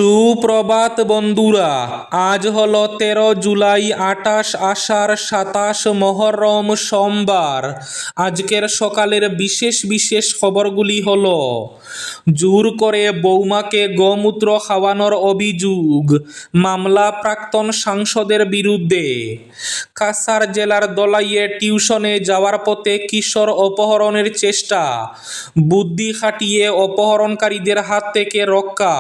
সুপ্রভাত বন্ধুরা, আজ হলো 13 জুলাই, 28 আষাঢ়, 27 মহরম, সোমবার। আজকের সকালের বিশেষ বিশেষ খবরগুলি হলো: জোর করে বৌমাকে গোমূত্র খাওয়ানোর অভিযোগ, মামলা প্রাক্তন সাংসদের বিরুদ্ধে। কাছাড় জেলার দলাইয়ে টিউশনে যাওয়ার পথে কিশোর অপহরণের চেষ্টা, বুদ্ধি খাটিয়ে অপহরণকারীদের হাত থেকে রক্ষা।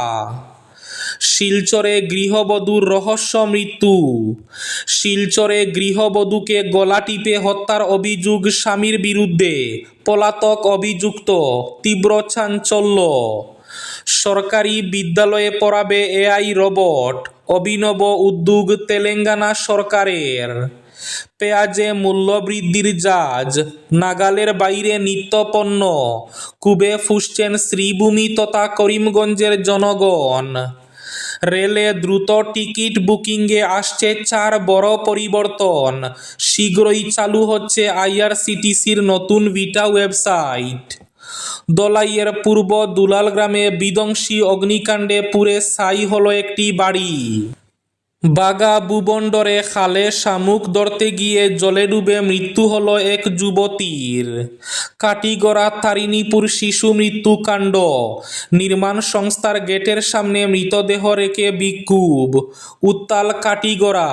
শিলচরে গৃহবধূর রহস্য মৃত্যু। শিলচরে গৃহবধূকে গলা টিপে হত্যার অভিযোগ স্বামীর বিরুদ্ধে, পলাতক অভিযুক্ত, তীব্র চাঞ্চল্য। সরকারি বিদ্যালয়ে পড়াবে এআই রোবট, অভিনব উদ্যোগ তেলেঙ্গানা সরকারের। পেঁয়াজে মূল্যবৃদ্ধির জাজ, নাগালের বাইরে নিত্যপণ্য, কুবে ফুসছেন শ্রীভূমি তথা করিমগঞ্জের জনগণ। রেলে দ্রুত টিকিট বুকিংয়ে আসছে 4 বড় পরিবর্তন, শীঘ্রই চালু হচ্ছে আইআরসিটিসির নতুন ভিটা ওয়েবসাইট। দলাইয়ের পূর্ব দুলাল গ্রামে বিধ্বংসী অগ্নিকাণ্ডে পুড়ে ছাই হলো একটি বাড়ি। বাগা ভুবন্ডরে খালে শামুক ধরতে গিয়ে জলে ডুবে মৃত্যু হলো এক যুবতীর। কাটিগড়া তারিণীপুর শিশু মৃত্যুকাণ্ড, নির্মাণ সংস্থার গেটের সামনে মৃতদেহ রেখে বিক্ষোভ, উত্তাল কাটিগড়া।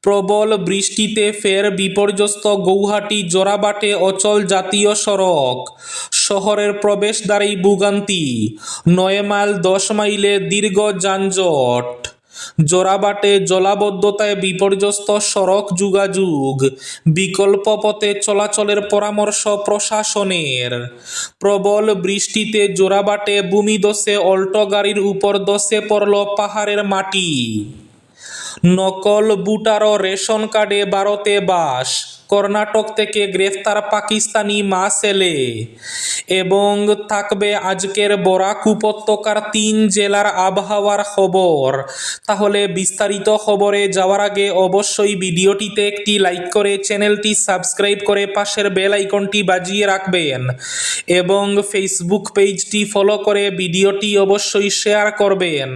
প্রবল বৃষ্টিতে ফের বিপর্যস্ত গৌহাটি জোড়াবাটে অচল জাতীয় সড়ক, শহরের প্রবেশদ্বারেই ভোগান্তি, 9 মাইল 10 মাইলে দীর্ঘ যানজট। জোড়াবাটে জলাবদ্ধতায় বিপর্যস্ত সড়ক যোগাযোগ, বিকল্প পথে চলাচলের পরামর্শ প্রশাসনের। প্রবল বৃষ্টিতে জোড়াবাটে ভূমিধসে অল্টো গাড়ির উপর ধসে পড়ল পাহাড়ের মাটি। নকল ভোটার রেশন কার্ডে ভারতে বাস, কর্ণাটক থেকে গ্রেফতার পাকিস্তানি মা ছেলে। এবং থাকবে আজকের বরাক উপত্যকার 3 জেলার আবহাওয়ার খবর। তাহলে বিস্তারিত খবরে যাওয়ার আগে অবশ্যই ভিডিওটিতে একটি লাইক করে চ্যানেলটি সাবস্ক্রাইব করে পাশের বেল আইকনটি বাজিয়ে রাখবেন এবং ফেসবুক পেজটি ফলো করে ভিডিওটি অবশ্যই শেয়ার করবেন,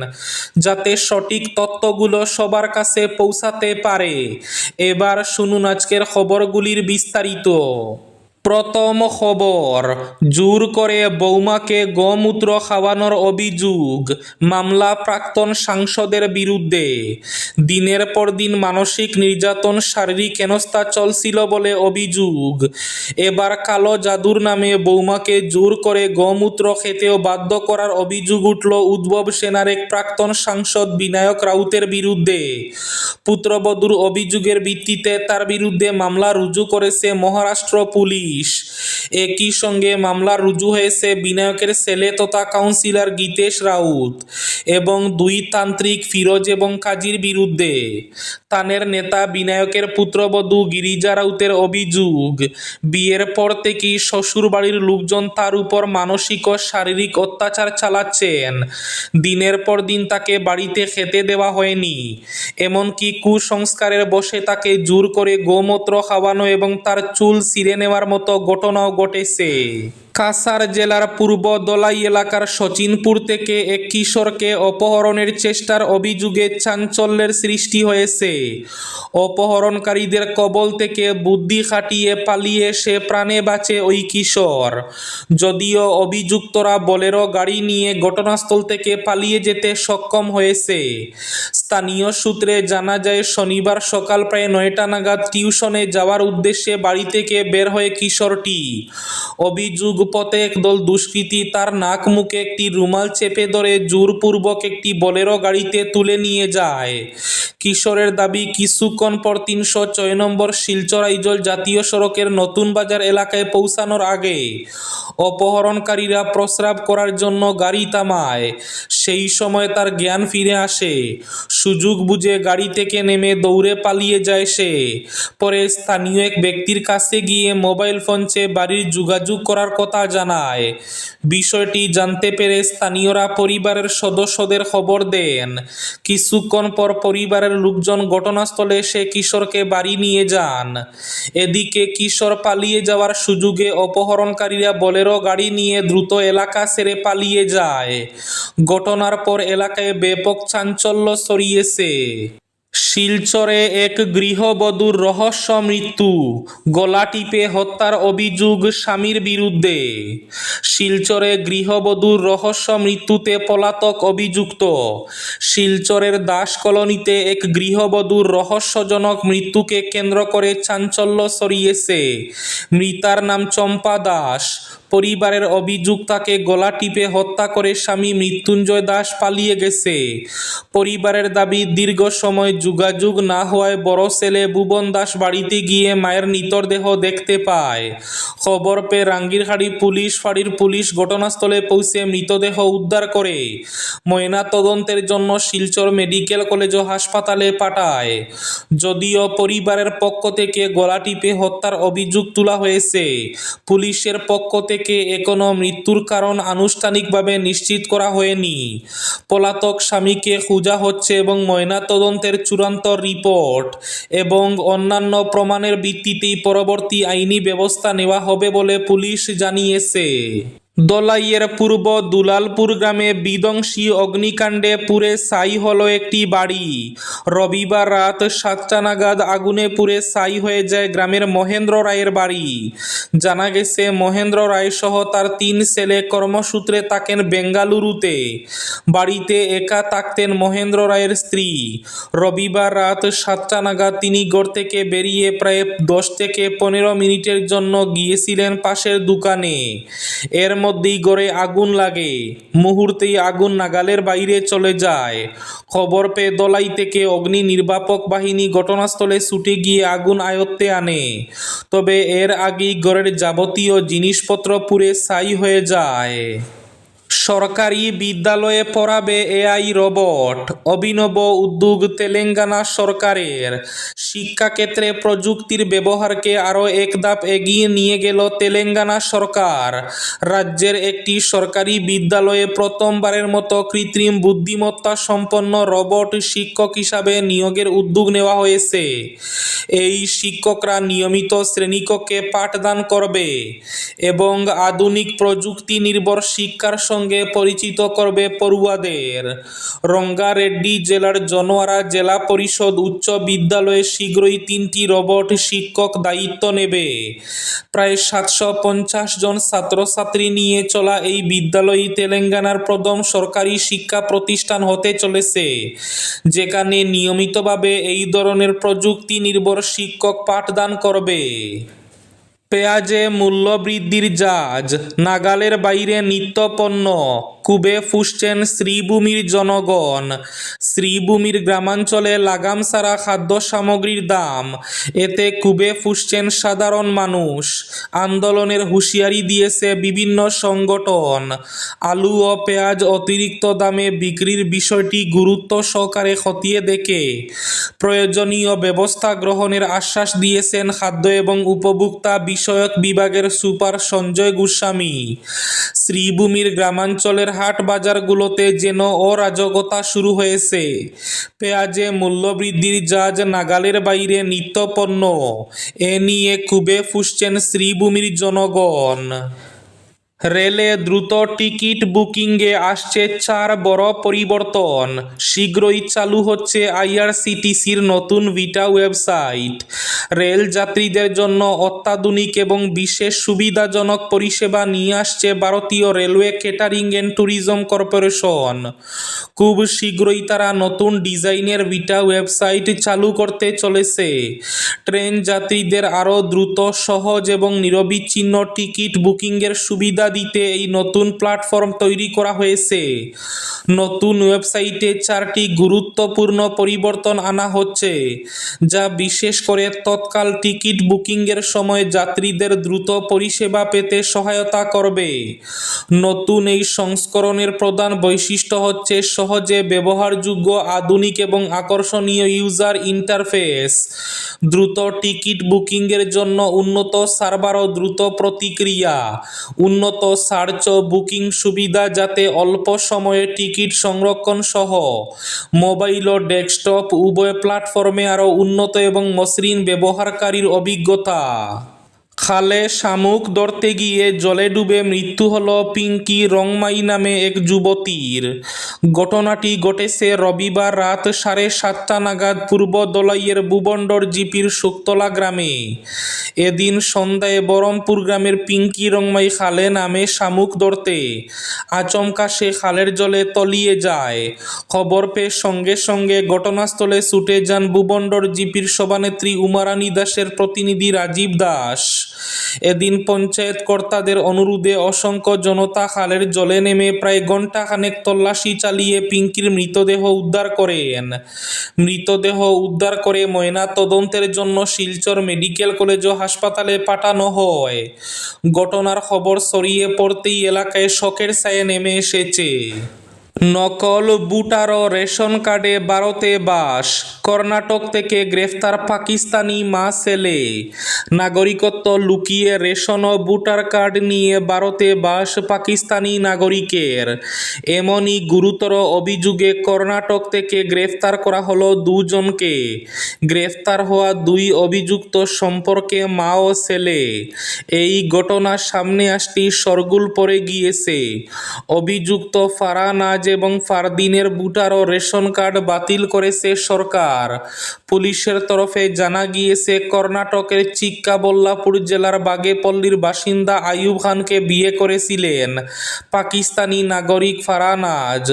যাতে সঠিক তথ্যগুলো সবার কাছে পৌঁছাতে পারে। এবার শুনুন আজকের খবরগুলির বিস্তারিত। প্রথম খবর, জোর করে বৌমাকে গোমূত্র খাওয়ানোর অভিযোগ, মামলা প্রাক্তন সাংসদের বিরুদ্ধে। দিনের পর দিন মানসিক নির্যাতন, শারীরিক হেনস্থা চলছিল বলে অভিযোগ। এবার কালো জাদুর নামে বৌমাকে জোর করে গোমূত্র খেতেও বাধ্য করার অভিযোগ উঠল উদ্ভব সেনার এক প্রাক্তন সাংসদ বিনায়ক রাউতের বিরুদ্ধে। পুত্রবধূর অভিযোগের ভিত্তিতে তার বিরুদ্ধে মামলা রুজু করেছে মহারাষ্ট্র পুলিশ। একই সঙ্গে মামলা রুজু হয়েছে বিনায়কের ছেলে তথা কাউন্সিলর গীতেশ রাউত এবং 2 তান্ত্রিক ফিরোজ এবং কাজীর বিরুদ্ধে। তানের নেতা বিনায়কের পুত্রবধূ গিরিজা রাউতের অভিযোগ, বিয়ের পর থেকেই শ্বশুর বাড়ির লোকজন তার উপর মানসিক ও শারীরিক অত্যাচার চালাচ্ছেন। দিনের পর দিন তাকে বাড়িতে খেতে দেওয়া হয়নি, এমনকি কুসংস্কারের বশে তাকে জোর করে গোমূত্র খাওয়ানো এবং তার চুল ছিঁড়ে নেওয়ার মতো ঘটনাও ঘটেছে। কাছাড় জেলার পূর্ব দলাই এলাকার সচিনপুর থেকে এক কিশোরকে অপহরণের চেষ্টার অভিযোগে চাঞ্চল্যের সৃষ্টি হয়েছে। অপহরণকারীদের কবল থেকে বুদ্ধি খাটিয়ে পালিয়ে এসে প্রাণে বাঁচে ওই কিশোর। যদিও অভিযুক্তরা বোলেরো গাড়ি নিয়ে ঘটনাস্থল থেকে পালিয়ে যেতে সক্ষম হয়েছে। স্থানীয় সূত্রে জানা যায়, শনিবার সকাল প্রায় 9টা নাগাদ টিউশনে যাওয়ার উদ্দেশ্যে বাড়ি থেকে বের হয়ে কিশোরটি। অভিযোগ, পথে একদল দুষ্কৃতী তার নাক মুখে একটি রুমাল চেপে ধরে জোরপূর্বক একটি বোলেরো গাড়িতে তুলে নিয়ে যায়। কিশোরের দাবি, কিছুক্ষণ পর 306 নম্বর শিলচর আইজল জাতীয় সড়কের নতুন বাজার এলাকায় পৌঁছানোর আগে অপহরণকারীরা প্রস্রাব করার জন্য গাড়ি থামায়। সেই সময় তার জ্ঞান ফিরে আসে। সুযোগ বুঝে গাড়ি থেকে নেমে দৌড়ে পালিয়ে যায় সে। পরে স্থানীয় এক ব্যক্তির কাছে গিয়ে মোবাইল ফোন চেয়ে বাড়ির যোগাযোগ করার কথা জানায়। বিষয়টি জানতে পেরে স্থানীয়রা পরিবারের সদস্যদের খবর দেন। কিছুক্ষণ পর পরিবারের লোকজন ঘটনাস্থলে এসে কিশোরকে বাড়ি নিয়ে যান। এদিকে কিশোর পালিয়ে যাওয়ার সুযোগে অপহরণকারীরা বোলেরো গাড়ি নিয়ে দ্রুত এলাকা ছেড়ে পালিয়ে যায়। ঘটনা ঘটনার পর এলাকায় ব্যাপক চাঞ্চল্য ছড়িয়েছে। শিলচরে এক গৃহবধূর রহস্য মৃত্যু, গলা টিপে হত্যার অভিযোগ স্বামীর বিরুদ্ধে। শিলচরে গৃহবধূর রহস্য মৃত্যুতে পলাতক অভিযুক্ত। শিলচরের দাস কলোনিতে এক গৃহবধূর রহস্যজনক মৃত্যুকে কেন্দ্র করে চাঞ্চল্য ছড়িয়েছে। মৃতার নাম চম্পা দাস। পরিবারের অভিযোগ তাকে গলা টিপে হত্যা করে স্বামী মৃত্যুঞ্জয় দাস পালিয়ে গেছে। পরিবারের দাবি, দীর্ঘ সময় যোগাযোগ না হওয়ায় বড় ছেলে ভুবন দাস বাড়িতে গিয়ে মায়ের মৃতদেহ দেখতে পায়। খবর পেয়ে রাঙ্গিরহাটি পুলিশ ফাঁড়ির পুলিশ ঘটনাস্থলে পৌঁছে মৃতদেহ উদ্ধার করে ময়না তদন্তের জন্য শিলচর মেডিকেল কলেজ ও হাসপাতালে পাঠায়। যদিও পরিবারের পক্ষ থেকে গলা টিপে হত্যার অভিযোগ তোলা হয়েছে, পুলিশের পক্ষ থেকে এখনো মৃত্যুর কারণ আনুষ্ঠানিকভাবে নিশ্চিত করা হয়নি। পলাতক স্বামীকে খোঁজা হচ্ছে এবং ময়না তদন্তের চূড়ান্ত রিপোর্ট এবং অন্যান্য প্রমাণের ভিত্তিতেই পরবর্তী আইনি ব্যবস্থা নেওয়া হবে বলে পুলিশ জানিয়েছে। দলাইয়ের পূর্ব দুলালপুর গ্রামে বিধ্বংসী অগ্নিকাণ্ডে পুড়ে ছাই হলো একটি বাড়ি। রবিবার রাত 7টা নাগাদ আগুনে পুড়ে ছাই হয়ে যায় গ্রামের মহেন্দ্র রায়ের বাড়ি। জানা গেছে, মহেন্দ্র রায় সহ তার 3 ছেলে কর্মসূত্রে থাকেন বেঙ্গালুরুতে। বাড়িতে একা থাকতেন মহেন্দ্র রায়ের স্ত্রী। রবিবার রাত 7টা নাগাদ তিনি ঘর থেকে বেরিয়ে প্রায় 10 থেকে 15 মিনিটের জন্য গিয়েছিলেন পাশের দোকানে। এর মধ্যেই ঘরে আগুন লাগে। মুহূর্তেই আগুন নাগালের বাইরে চলে যায়। খবর পেয়ে দলাই থেকে অগ্নি নির্বাপক বাহিনী ঘটনাস্থলে ছুটে গিয়ে আগুন আয়ত্তে আনে। তবে এর আগেই ঘরের যাবতীয় জিনিসপত্র পুড়ে ছাই হয়ে যায়। সরকারি বিদ্যালয়ে পড়াবে এআই রোবট, অভিনব উদ্যোগ তেলেঙ্গানা সরকারের। শিক্ষাক্ষেত্রে প্রযুক্তির ব্যবহারকে আরও এক ধাপ এগিয়ে নিয়ে গেল তেলেঙ্গানা সরকার। রাজ্যের একটি সরকারি বিদ্যালয়ে প্রথমবারের মতো কৃত্রিম বুদ্ধিমত্তা সম্পন্ন রোবট শিক্ষক হিসাবে নিয়োগের উদ্যোগ নেওয়া হয়েছে। এই শিক্ষকরা নিয়মিত শ্রেণীকক্ষে পাঠদান করবে এবং আধুনিক প্রযুক্তি নির্ভর শিক্ষার সঙ্গে পরিচিত করবে পড়ুয়াদের। রঙ্গারেড্ডি জেলার জনোয়ারা জেলা পরিষদ উচ্চ বিদ্যালয়ে শীঘ্রই 3টি রোবট শিক্ষক দায়িত্ব নেবে। প্রায় 750 জন ছাত্রছাত্রী নিয়ে চলা এই বিদ্যালয় তেলেঙ্গানার প্রথম সরকারি শিক্ষা প্রতিষ্ঠান হতে চলেছে, যেখানে নিয়মিতভাবে এই ধরনের প্রযুক্তি নির্ভর শিক্ষক পাঠদান করবে। পেঁয়াজে মূল্যবৃদ্ধির জাজ, নাগালের বাইরে নিত্যপণ্য, কুবে ফুসছেন শ্রীভূমির জনগণ। শ্রীভূমির গ্রামাঞ্চলে লাগাম ছাড়া খাদ্য সামগ্রীর দাম, এতে কুবে ফুসছেন সাধারণ মানুষ। আন্দোলনের হুঁশিয়ারি দিয়েছে বিভিন্ন সংগঠন। আলু ও পেঁয়াজ অতিরিক্ত দামে বিক্রির বিষয়টি গুরুত্ব সহকারে খতিয়ে দেখে প্রয়োজনীয় ব্যবস্থা গ্রহণের আশ্বাস দিয়েছেন খাদ্য এবং উপভোক্তা বিষয়ক বিভাগের সুপার সঞ্জয় গোস্বামী। শ্রীভূমির গ্রামাঞ্চলের হাট বাজারগুলোতে যেন অরাজকতা শুরু হয়েছে। পেঁয়াজে মূল্যবৃদ্ধির জাজ, নাগালের বাইরে নিত্যপণ্য, এ নিয়ে কুবে ফুসছেন শ্রীভূমির জনগণ। রেলে দ্রুত টিকিট বুকিংয়ে আসছে 4 বড় পরিবর্তন। শীঘ্রই চালু হচ্ছে আইআরসিটিসির নতুন ভিটা ওয়েবসাইট। রেল যাত্রীদের জন্য অত্যাধুনিক এবং বিশেষ সুবিধাজনক পরিষেবা নিয়ে আসছে ভারতীয় railway catering and tourism corporation. খুব শীঘ্রই তারা নতুন ডিজাইনের ভিটা ওয়েবসাইট চালু করতে চলেছে। ট্রেন যাত্রীদের আরও দ্রুত, সহজ এবং নিরবিচ্ছিন্ন টিকিট বুকিংয়ের সুবিধা দিতে এই নতুন প্ল্যাটফর্ম তৈরি করা হয়েছে। নতুন ওয়েবসাইটে 4টি গুরুত্বপূর্ণ পরিবর্তন আনা হচ্ছে, যা বিশেষ করে তৎকাল টিকিট বুকিংয়ের সময় যাত্রীদের দ্রুত পরিষেবা পেতে সহায়তা করবে। নতুন এই সংস্করণের প্রধান বৈশিষ্ট্য হচ্ছে সহজে ব্যবহারযোগ্য, আধুনিক এবং আকর্ষণীয় ইউজার ইন্টারফেস। দ্রুত টিকিট বুকিংয়ের জন্য উন্নত সার্ভার ও দ্রুত প্রতিক্রিয়া, উন্নত সার্চ ও বুকিং সুবিধা যাতে অল্প সময়ে টিকিট সংরক্ষণ সহ মোবাইল ও ডেস্কটপ উভয় প্ল্যাটফর্মে আরও উন্নত এবং মসৃণ ব্যবহারকারীর অভিজ্ঞতা। খালে শামুক ধরতে গিয়ে জলে ডুবে মৃত্যু হলো পিঙ্কি রংমাই নামে এক যুবতীর। ঘটনাটি ঘটেছে রবিবার রাত 7:30 নাগাদ পূর্ব দলাইয়ের ভুবন্ডর জিপির শুকতলা গ্রামে। এদিন সন্ধ্যায় বরমপুর গ্রামের পিঙ্কি রংমাই খালে নামে শামুক ধরতে। আচমকা সে খালের জলে তলিয়ে যায়। খবর পেয়ে সঙ্গে সঙ্গে ঘটনাস্থলে ছুটে যান ভুবন্ডর জিপির সভানেত্রী উমারানী দাসের প্রতিনিধি রাজীব দাস। এদিন পঞ্চায়েত কর্তাদের অনুরোধে অসংখ্য জনতা খালের জলে নেমে প্রায় ঘণ্টাখানেক তল্লাশি চালিয়ে পিঙ্কির মৃতদেহ উদ্ধার করেন। মৃতদেহ উদ্ধার করে ময়না তদন্তের জন্য শিলচর মেডিকেল কলেজ ও হাসপাতালে পাঠানো হয়। ঘটনার খবর ছড়িয়ে পড়তেই এলাকায় শোকের ছায়া নেমে এসেছে। নকল ভোটার ও রেশন কার্ডে ভারতে বাস। কর্ণাটক থেকে গ্রেফতার পাকিস্তানি মা ছেলে। নাগরিকত্ব লুকিয়ে রেশন ও ভোটার কার্ড নিয়ে ভারতে বাস পাকিস্তানি নাগরিকের। এমনই গুরুতর অভিযোগে কর্ণাটক থেকে গ্রেফতার করা হলো দুজনকে। গ্রেফতার হওয়া দুই অভিযুক্ত সম্পর্কে মা ও ছেলে। এই ঘটনার সামনে আসতেই শোরগোল পড়ে গিয়েছে। অভিযুক্ত ফারহানাজ এবং ফারদিনের ভোটার ও রেশন কার্ড বাতিল করেছে সরকার। পুলিশের তরফে জানা গিয়েছে, কর্ণাটকের চিক্কাবল্লাপুর জেলার বাগেপল্লির বাসিন্দা আইয়ুব খানকে বিয়ে করেছিলেন পাকিস্তানি নাগরিক ফারহানাজ।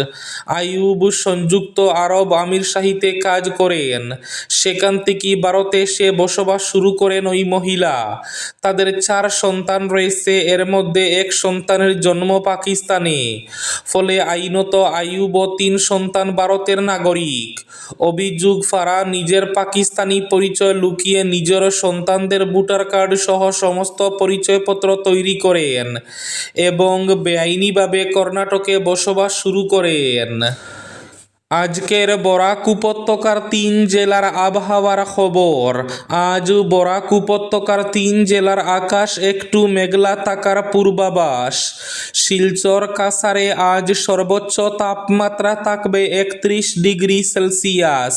আইয়ুব সংযুক্ত আরব আমিরশাহিতে কাজ করেন। সেখান থেকেই ভারতে এসে বসবাস শুরু করেন ওই মহিলা। তাদের 4 সন্তান রয়েছে, এর মধ্যে এক সন্তানের জন্ম পাকিস্তানে। ফলে আইনত আইয়ুব ও 3 সন্তান ভারতের নাগরিক। অভিযোগ, ফারহান নিজের পাকিস্তানি পরিচয় লুকিয়ে নিজের সন্তানদের ভোটার কার্ড সহ সমস্ত পরিচয়পত্র তৈরি করেন এবং বেআইনিভাবে কর্ণাটকে বসবাস শুরু করেন। আজকের বরাক উপত্যকার 3 জেলার আবহাওয়ার খবর। আজ বরাক উপত্যকার 3 জেলার আকাশ একটু মেঘলা থাকার পূর্বাভাস। শিলচর কাছাড়ে আজ সর্বোচ্চ তাপমাত্রা থাকবে 31 ডিগ্রি সেলসিয়াস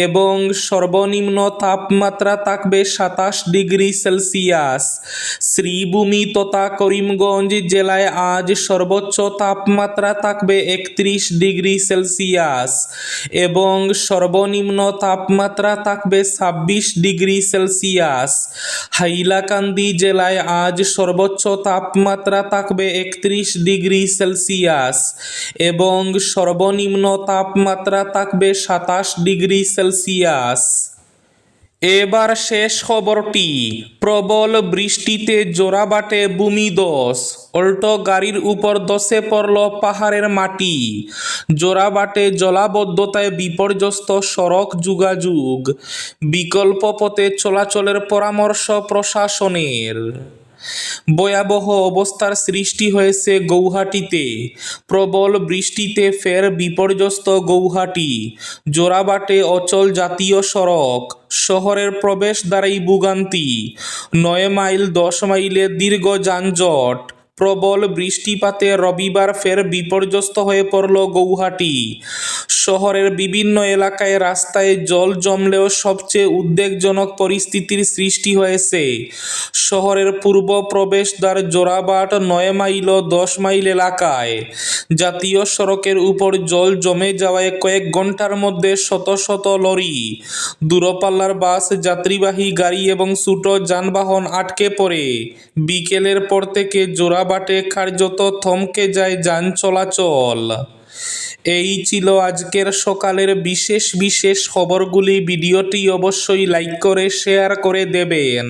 এবং সর্বনিম্ন তাপমাত্রা থাকবে 27 ডিগ্রি সেলসিয়াস। শ্রীভূমি তথা করিমগঞ্জ জেলায় আজ সর্বোচ্চ তাপমাত্রা থাকবে 31 ডিগ্রি সেলসিয়াস এবং সর্বনিম্ন তাপমাত্রা থাকবে 26 ডিগ্রি সেলসিয়াস। হাইলাকান্দি জেলায় আজ সর্বোচ্চ তাপমাত্রা থাকবে 31 ডিগ্রি সেলসিয়াস এবং সর্বনিম্ন তাপমাত্রা থাকবে 27 ডিগ্রি সেলসিয়াস। এবার শেষ খবরটি। প্রবল বৃষ্টিতে জোড়াবাটে ভূমিধস। উল্টো গাড়ির উপর ধসে পড়ল পাহাড়ের মাটি। জোড়াবাটে জলাবদ্ধতায় বিপর্যস্ত সড়ক যোগাযোগ। বিকল্প পথে চলাচলের পরামর্শ প্রশাসনের। ভয়াবহ অবস্থার সৃষ্টি হয়েছে গৌহাটিতে। প্রবল বৃষ্টিতে ফের বিপর্যস্ত গৌহাটি। জোড়াবাটে অচল জাতীয় সড়ক। শহরের প্রবেশদ্বারেই ভোগান্তি। 9 মাইল 10 মাইলে দীর্ঘ যানজট। প্রবল বৃষ্টিপাতে রবিবার ফের বিপর্যস্ত হয়ে পড়ল গৌহাটি। শহরের বিভিন্ন এলাকায় রাস্তায় জল জমলেও সবচেয়ে উদ্বেগজনক পরিস্থিতির সৃষ্টি হয়েছে শহরের পূর্ব প্রবেশদ্বার জোড়াবাট 9 মাইল ও 10 মাইল এলাকায়। জাতীয় সড়কের উপর জল জমে যাওয়ায় কয়েক ঘন্টার মধ্যে শত শত লরি, দূরপাল্লার বাস, যাত্রীবাহী গাড়ি এবং ছোট যানবাহন আটকে পড়ে। বিকেলের পর থেকে জোড়াবাটে কার্যত থমকে যায় যান চলাচল। এই ছিল আজকের সকালের বিশেষ খবরগুলি। ভিডিওটি অবশ্যই লাইক করে শেয়ার করে দেবেন।